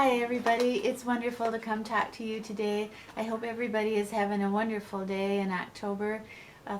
Hi everybody, it's wonderful to come talk to you today. I hope everybody is having a wonderful day in October.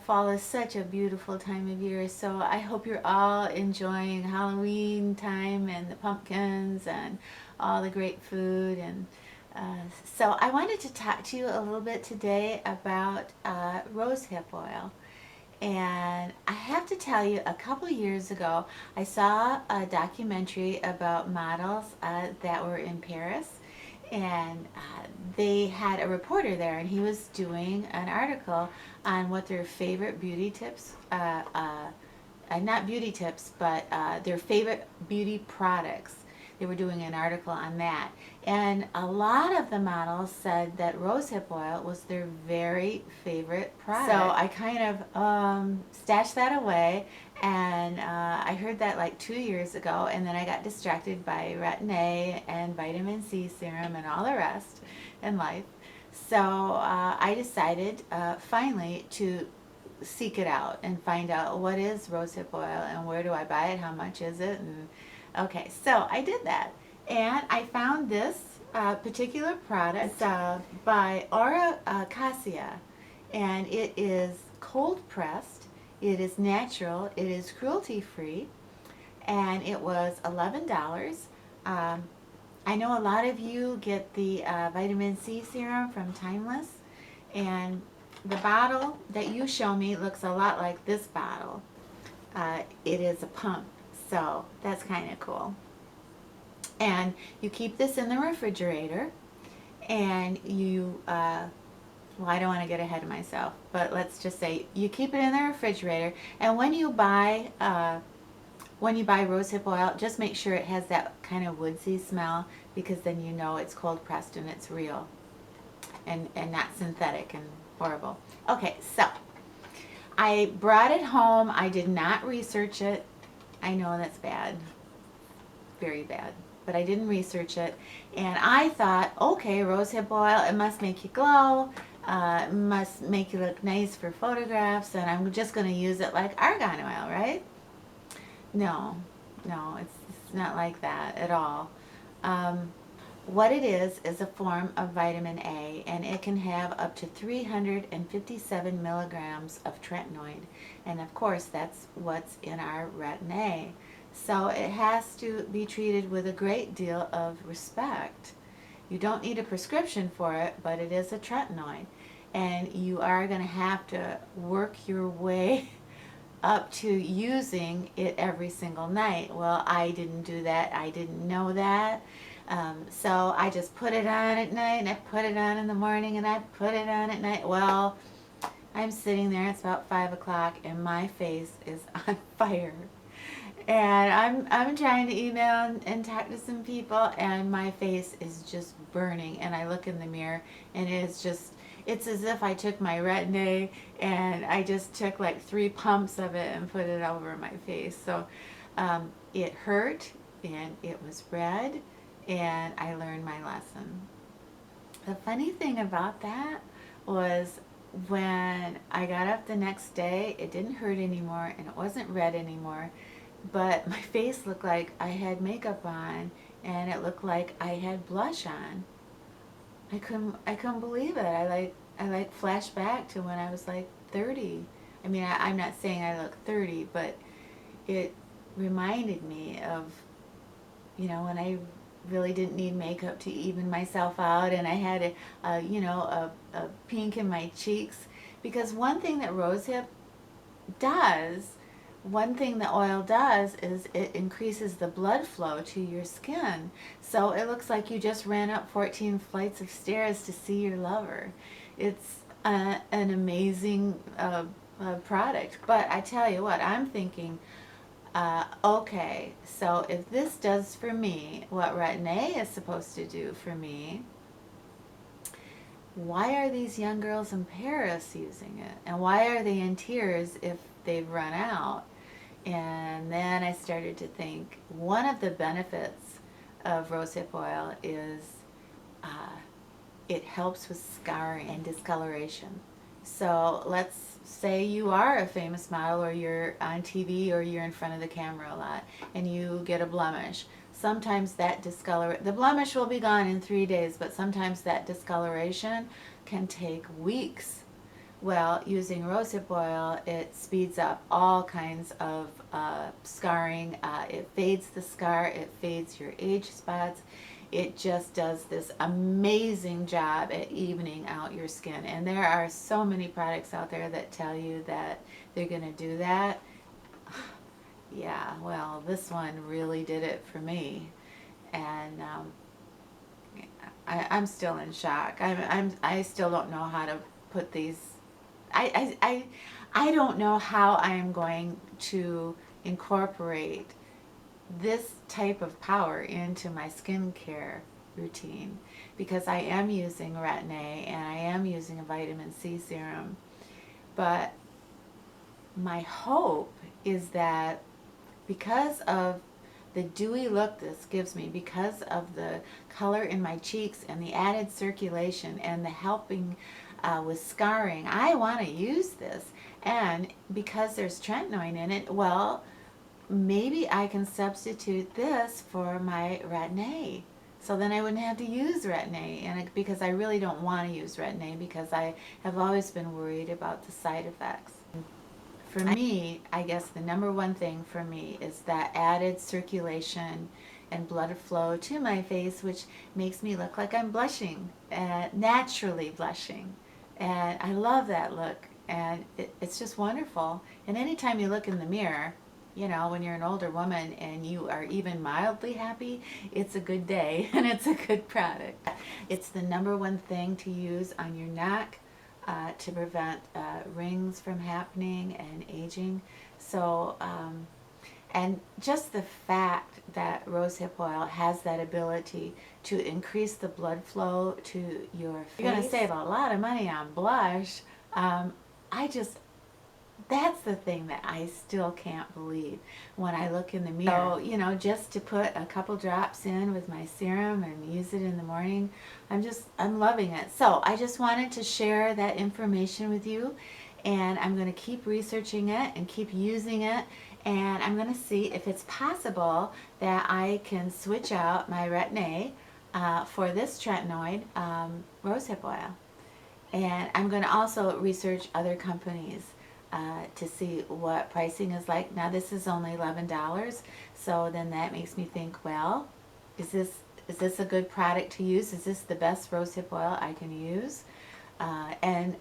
Fall is such a beautiful time of year, so I hope you're all enjoying Halloween time and the pumpkins and all the great food. And so I wanted to talk to you a little bit today about rosehip oil. And I have to tell you, a couple years ago, I saw a documentary about models that were in Paris, and they had a reporter there, and he was doing an article on what their favorite beauty tips, not beauty tips, but their favorite beauty products. They were doing an article on that. And a lot of the models said that rosehip oil was their very favorite product. So I kind of stashed that away, and I heard that like 2 years ago, and then I got distracted by retin-A and vitamin C serum and all the rest in life. So I decided finally to seek it out and find out what is rosehip oil and where do I buy it, how much is it, and okay, so I did that, and I found this particular product by Aura Cassia, and it is cold pressed, it is natural, it is cruelty free, and it was $11. I know a lot of you get the vitamin C serum from Timeless, and the bottle that you show me looks a lot like this bottle. It is a pump. So that's kind of cool. And you keep this in the refrigerator, and you, well, I don't want to get ahead of myself, but let's just say you keep it in the refrigerator, and when you buy rosehip oil, just make sure it has that kind of woodsy smell, because then you know it's cold pressed and it's real and not synthetic and horrible. Okay, so I brought it home. I did not research it. I know that's bad, very bad, but I didn't research it, and I thought, okay, rosehip oil, it must make you glow, it must make you look nice for photographs, and I'm just going to use it like argan oil, right? No, it's not like that at all. What it is a form of vitamin A, and it can have up to 357 milligrams of tretinoin, and of course that's what's in our retin-A. So it has to be treated with a great deal of respect. You don't need a prescription for it, but it is a tretinoin, and you are going to have to work your way up to using it every single night. Well, I didn't do that. I didn't know that. So I just put it on at night, and I put it on in the morning, and I put it on at night. Well, I'm sitting there, it's about 5 o'clock, and my face is on fire. And I'm trying to email and talk to some people, and my face is just burning, and I look in the mirror, and it's as if I took my retin-A and I just took like 3 pumps of it and put it over my face. So it hurt, and it was red, and I learned my lesson. The funny thing about that was when I got up the next day, it didn't hurt anymore, and it wasn't red anymore, but my face looked like I had makeup on, and it looked like I had blush on. I couldn't believe it. I flashed back to when I was like 30. I mean, I'm not saying I look 30, but it reminded me of, when I really didn't need makeup to even myself out, and I had a pink in my cheeks, because one thing that rosehip does, one thing the oil does is it increases the blood flow to your skin. So it looks like you just ran up 14 flights of stairs to see your lover. It's an amazing product. But I tell you what, I'm thinking, okay, so if this does for me what retin-A is supposed to do for me, why are these young girls in Paris using it? And why are they in tears if they've run out? And then I started to think, one of the benefits of rosehip oil is it helps with scarring and discoloration. So let's say you are a famous model, or you're on TV, or you're in front of the camera a lot, and you get a blemish. sometimes that the blemish will be gone in 3 days, but sometimes that discoloration can take weeks. Well, using rosehip oil, it speeds up all kinds of scarring. It fades the scar, it fades your age spots. It just does this amazing job at evening out your skin. And there are so many products out there that tell you that they're going to do that. Yeah, well, this one really did it for me. And I'm still in shock. I still don't know how to put these. I don't know how I am going to incorporate this type of power into my skincare routine, because I am using Retin-A and I am using a vitamin C serum. But my hope is that because of the dewy look this gives me, because of the color in my cheeks and the added circulation and the helping with scarring, I want to use this. And because there's tretinoin in it, well, maybe I can substitute this for my Retin-A. So then I wouldn't have to use Retin-A, and because I really don't want to use Retin-A, because I have always been worried about the side effects. For me, I guess the number one thing for me is that added circulation and blood flow to my face, which makes me look like I'm blushing, naturally blushing. And I love that look, and it's just wonderful. And anytime you look in the mirror, you know, when you're an older woman and you are even mildly happy, it's a good day and it's a good product. It's the number one thing to use on your neck to prevent rings from happening and aging. So, and just the fact that rosehip oil has that ability to increase the blood flow to your face. You're going to save a lot of money on blush. That's the thing that I still can't believe when I look in the mirror. So, you know, just to put a couple drops in with my serum and use it in the morning, I'm loving it. So I just wanted to share that information with you, and I'm going to keep researching it and keep using it, and I'm going to see if it's possible that I can switch out my Retin-A for this tretinoin rosehip oil. And I'm going to also research other companies to see what pricing is like. Now this is only $11, so then that makes me think, well, is this a good product to use? Is this the best rosehip oil I can use? And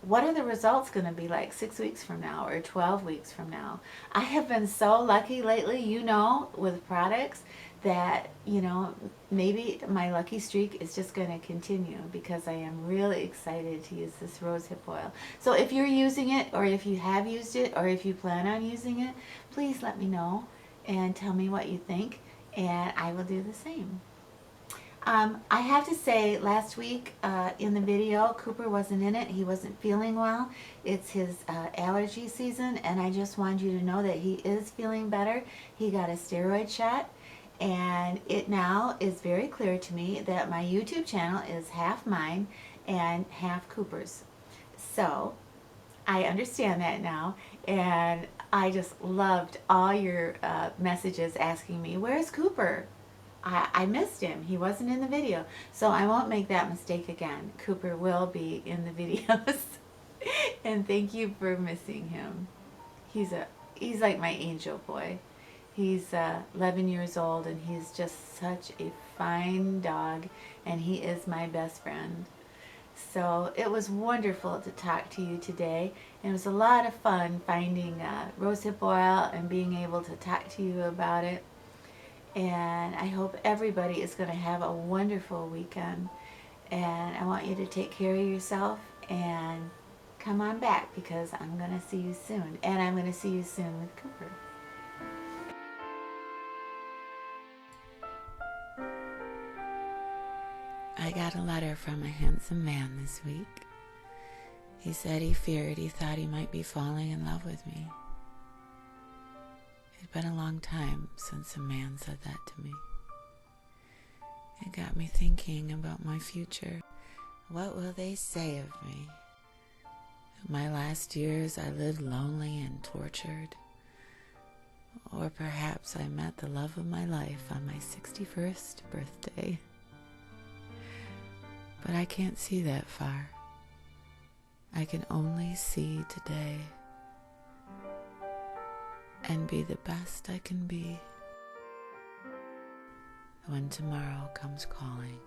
what are the results going to be like 6 weeks from now or 12 weeks from now? I have been so lucky lately, you know, with products that, you know, maybe my lucky streak is just going to continue, because I am really excited to use this rosehip oil. So if you're using it, or if you have used it, or if you plan on using it, please let me know and tell me what you think, and I will do the same. I have to say, last week in the video, Cooper wasn't in it. He wasn't feeling well. It's his allergy season, and I just wanted you to know that he is feeling better. He got a steroid shot, and it now is very clear to me that my YouTube channel is half mine and half Cooper's. So I understand that now, and I just loved all your messages asking me, where's Cooper? I missed him. He wasn't in the video. So I won't make that mistake again. Cooper will be in the videos. And thank you for missing him. He's like my angel boy. He's 11 years old, and he's just such a fine dog, and he is my best friend. So it was wonderful to talk to you today. It was a lot of fun finding rosehip oil and being able to talk to you about it. And I hope everybody is going to have a wonderful weekend. And I want you to take care of yourself and come on back, because I'm going to see you soon. And I'm going to see you soon with Cooper. I got a letter from a handsome man this week. He said he thought he might be falling in love with me. It had been a long time since a man said that to me. It got me thinking about my future. What will they say of me? In my last years, I lived lonely and tortured. Or perhaps I met the love of my life on my 61st birthday. But I can't see that far. I can only see today and be the best I can be when tomorrow comes calling.